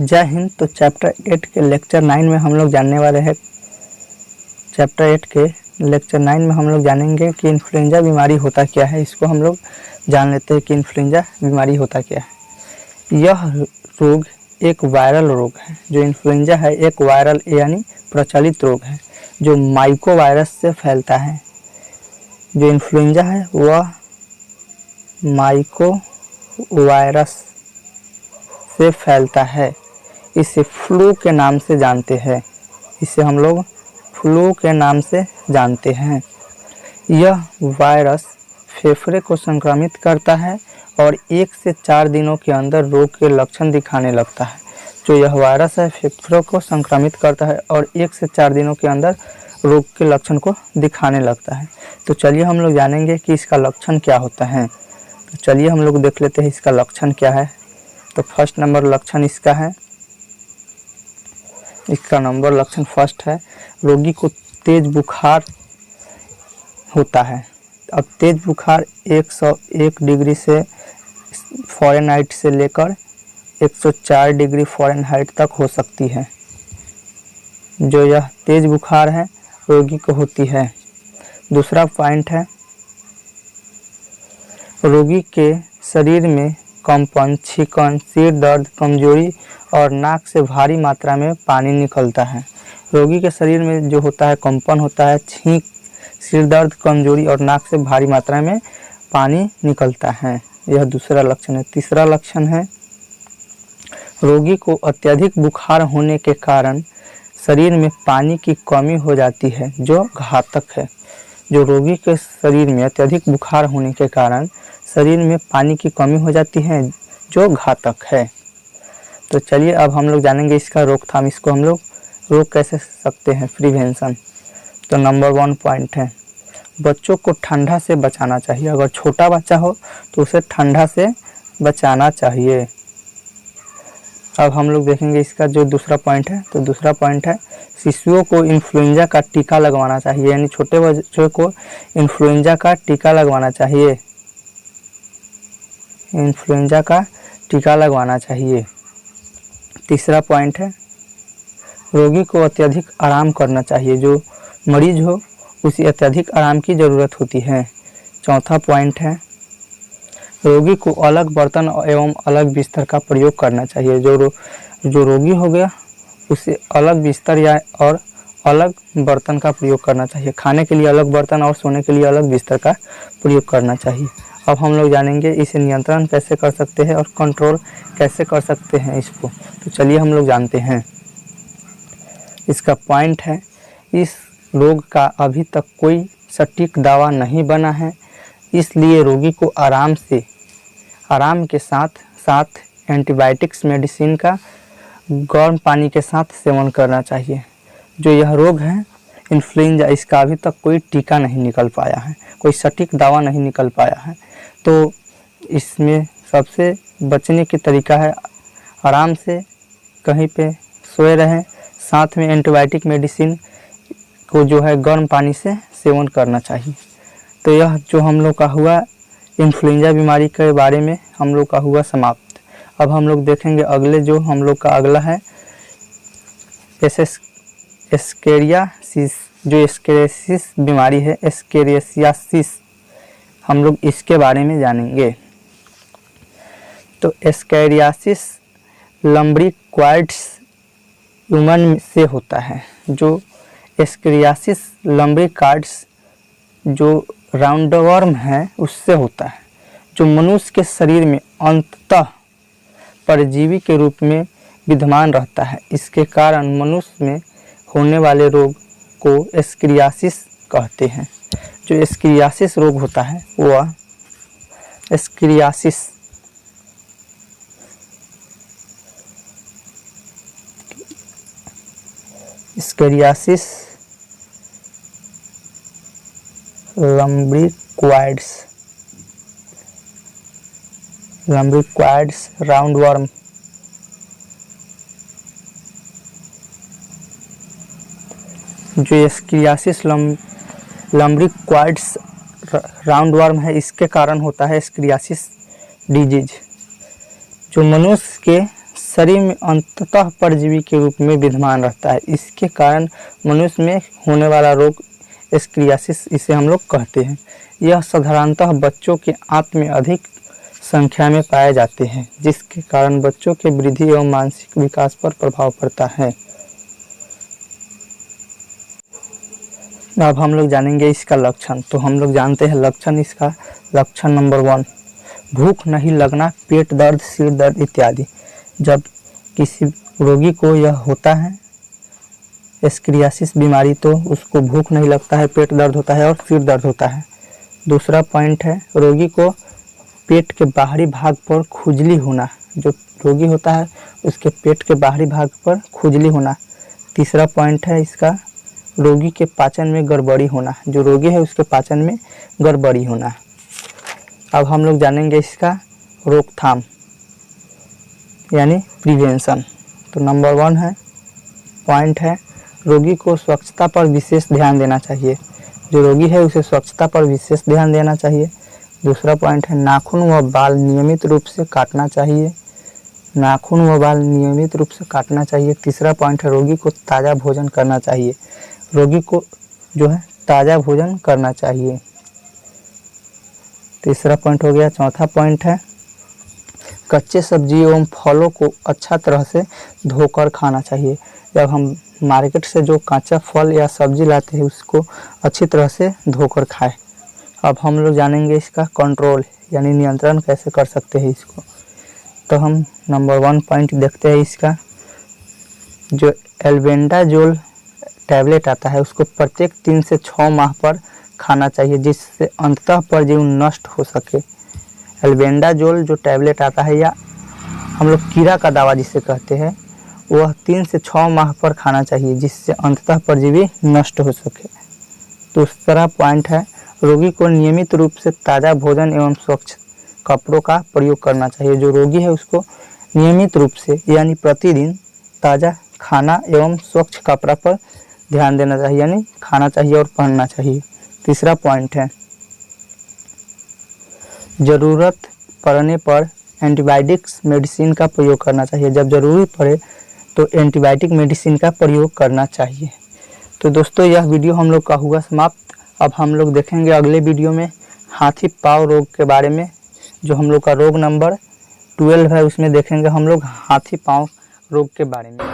जय हिंद। तो चैप्टर 8 के लेक्चर 9 में हम लोग जानने वाले हैं। चैप्टर 8 के लेक्चर 9 में हम लोग जानेंगे कि इन्फ्लुएंजा बीमारी होता क्या है। इसको हम लोग जान लेते हैं कि इन्फ्लुएंजा बीमारी होता क्या है। यह रोग एक वायरल रोग है। जो इन्फ्लुएंजा है एक वायरल यानी प्रचलित रोग है जो माइको वायरस से फैलता है। जो इन्फ्लुएंजा है वह माइको वायरस से फैलता है। इसे फ्लू के नाम से जानते हैं। इसे हम लोग फ्लू के नाम से जानते हैं। यह वायरस फेफड़े को संक्रमित करता है और 1 से 4 दिनों के अंदर रोग के लक्षण दिखाने लगता है। जो यह वायरस है फेफड़ों को संक्रमित करता है और 1 से 4 दिनों के अंदर रोग के लक्षण को दिखाने लगता है। तो चलिए हम लोग जानेंगे कि इसका लक्षण क्या होता है। तो चलिए हम लोग देख लेते हैं इसका लक्षण क्या है। तो फर्स्ट नंबर लक्षण इसका है, इसका नंबर लक्षण फर्स्ट है, रोगी को तेज बुखार होता है। अब तेज बुखार 101 डिग्री से फ़ारेनहाइट से लेकर 104 डिग्री फ़ारेनहाइट तक हो सकती है। जो यह तेज बुखार है रोगी को होती है। दूसरा पॉइंट है, रोगी के शरीर में कंपन, छींकन, सिर दर्द, कमजोरी और नाक से भारी मात्रा में पानी निकलता है। रोगी के शरीर में जो होता है कंपन होता है, छींक, सिर दर्द, कमजोरी और नाक से भारी मात्रा में पानी निकलता है। यह दूसरा लक्षण है। तीसरा लक्षण है, रोगी को अत्यधिक बुखार होने के कारण शरीर में पानी की कमी हो जाती है जो घातक है। जो रोगी के शरीर में अत्यधिक बुखार होने के कारण शरीर में पानी की कमी हो जाती है जो घातक है। तो चलिए अब हम लोग जानेंगे इसका रोकथाम। इसको हम लोग रोक कैसे सकते हैं, प्रिवेंशन। तो नंबर 1 पॉइंट है, बच्चों को ठंडा से बचाना चाहिए। अगर छोटा बच्चा हो तो उसे ठंडा से बचाना चाहिए। अब हम लोग देखेंगे इसका जो दूसरा पॉइंट है। तो दूसरा पॉइंट है, शिशुओं को इन्फ्लुएंजा का टीका लगवाना चाहिए। यानी छोटे बच्चों को इन्फ्लुएंजा का टीका लगवाना चाहिए। इन्फ्लुएंजा का टीका लगवाना चाहिए। तीसरा पॉइंट है, रोगी को अत्यधिक आराम करना चाहिए। जो मरीज हो उसे अत्यधिक आराम की ज़रूरत होती है। चौथा पॉइंट है, रोगी को अलग बर्तन एवं अलग बिस्तर का प्रयोग करना चाहिए। जो रोगी हो गया उसे अलग बिस्तर या और अलग बर्तन का प्रयोग करना चाहिए। खाने के लिए अलग बर्तन और सोने के लिए अलग बिस्तर का प्रयोग करना चाहिए। अब हम लोग जानेंगे इसे नियंत्रण कैसे कर सकते हैं और कंट्रोल कैसे कर सकते हैं इसको। तो चलिए हम लोग जानते हैं। इसका पॉइंट है, इस रोग का अभी तक कोई सटीक दावा नहीं बना है, इसलिए रोगी को आराम के साथ साथ एंटीबायोटिक्स मेडिसिन का गर्म पानी के साथ सेवन करना चाहिए। जो यह रोग है इन्फ्लुएंजा, इसका अभी तक कोई टीका नहीं निकल पाया है, कोई सटीक दावा नहीं निकल पाया है। तो इसमें सबसे बचने की तरीका है आराम से कहीं पे सोए रहें, साथ में एंटीबायोटिक मेडिसिन को जो है गर्म पानी से सेवन करना चाहिए। तो यह जो हम लोग का हुआ इन्फ्लुएंजा बीमारी के बारे में हम लोग का हुआ समाप्त। अब हम लोग देखेंगे अगले जो हम लोग का अगला है एस्केरियासिस। जो एस्केरियासिस बीमारी है, एस्केरियासिस, हम लोग इसके बारे में जानेंगे। तो एस्केरियासिस लम्ब्रिक्वाइड्स ह्यूमन से होता है। जो एस्केरियासिस लम्ब्रिक्वाइड्स जो राउंडवॉर्म है उससे होता है, जो मनुष्य के शरीर में अंततः परजीवी के रूप में विद्यमान रहता है। इसके कारण मनुष्य में होने वाले रोग को एस्केरियासिस कहते हैं। जो एस्केरियासिस रोग होता है वह एस्केरियासिस लम्ब्रिक्वाइड्स राउंडवॉर्म जो एस्केरियासिस लम्ब्रिक्वाइड्स राउंडवॉर्म है, इसके कारण होता है एस्केरियासिस डिजीज। जो मनुष्य के शरीर में अंततः परजीवी के रूप में विद्यमान रहता है। इसके कारण मनुष्य में होने वाला रोग एस्क्रियासिस इसे हम लोग कहते हैं। यह साधारणतः बच्चों के आंत में अधिक संख्या में पाए जाते हैं, जिसके कारण बच्चों के वृद्धि एवं मानसिक विकास पर प्रभाव पड़ता है। अब हम लोग जानेंगे इसका लक्षण। तो हम लोग जानते हैं लक्षण इसका। लक्षण नंबर 1, भूख नहीं लगना, पेट दर्द, सिर दर्द इत्यादि। जब किसी रोगी को यह होता है एस्क्रियासिस बीमारी, तो उसको भूख नहीं लगता है, पेट दर्द होता है और सिर दर्द होता है। दूसरा पॉइंट है रोगी को पेट के बाहरी भाग पर खुजली होना। जो रोगी होता है उसके पेट के बाहरी भाग पर खुजली होना। तीसरा पॉइंट है इसका रोगी के पाचन में गड़बड़ी होना। जो रोगी है उसके पाचन में गड़बड़ी होना। अब हम लोग जानेंगे इसका रोकथाम यानी प्रिवेंशन। तो नंबर 1 है पॉइंट है रोगी को स्वच्छता पर विशेष ध्यान देना चाहिए। जो रोगी है उसे स्वच्छता पर विशेष ध्यान देना चाहिए। दूसरा पॉइंट है नाखून व बाल नियमित रूप से काटना चाहिए। नाखून व बाल नियमित रूप से काटना चाहिए। तीसरा पॉइंट है रोगी को ताज़ा भोजन करना चाहिए। रोगी को जो है ताज़ा भोजन करना चाहिए। तीसरा पॉइंट हो गया। चौथा पॉइंट है कच्चे सब्जी एवं फलों को अच्छा तरह से धोकर खाना चाहिए। जब हम मार्केट से जो कच्चा फल या सब्जी लाते हैं उसको अच्छी तरह से धोकर खाएं। अब हम लोग जानेंगे इसका कंट्रोल यानी नियंत्रण कैसे कर सकते हैं इसको। तो हम नंबर 1 पॉइंट देखते हैं इसका। जो एल्बेंडाजोल टैबलेट आता है उसको प्रत्येक 3 से 6 माह पर खाना चाहिए, जिससे अंततः परजीवी नष्ट हो सके। एल्बेंडाजोल जो टैबलेट आता है या हम लोग कीड़ा का दवा जिसे कहते हैं, वह 3 से 6 माह पर खाना चाहिए, जिससे अंततः परजीवी नष्ट हो सके। दूसरा पॉइंट है रोगी को नियमित रूप से ताज़ा भोजन एवं स्वच्छ कपड़ों का प्रयोग करना चाहिए। जो रोगी है उसको नियमित रूप से यानी प्रतिदिन ताज़ा खाना एवं स्वच्छ कपड़ा पर ध्यान देना चाहिए, यानी खाना चाहिए और पहनना चाहिए। तीसरा पॉइंट है ज़रूरत पड़ने पर एंटीबायोटिक्स मेडिसिन का प्रयोग करना चाहिए। जब ज़रूरी पड़े तो एंटीबायोटिक मेडिसिन का प्रयोग करना चाहिए। तो दोस्तों यह वीडियो हम लोग का हुआ समाप्त। अब हम लोग देखेंगे अगले वीडियो में हाथी पाँव रोग के बारे में। जो हम लोग का रोग नंबर 12 है उसमें देखेंगे हम लोग हाथी पाँव रोग के बारे में।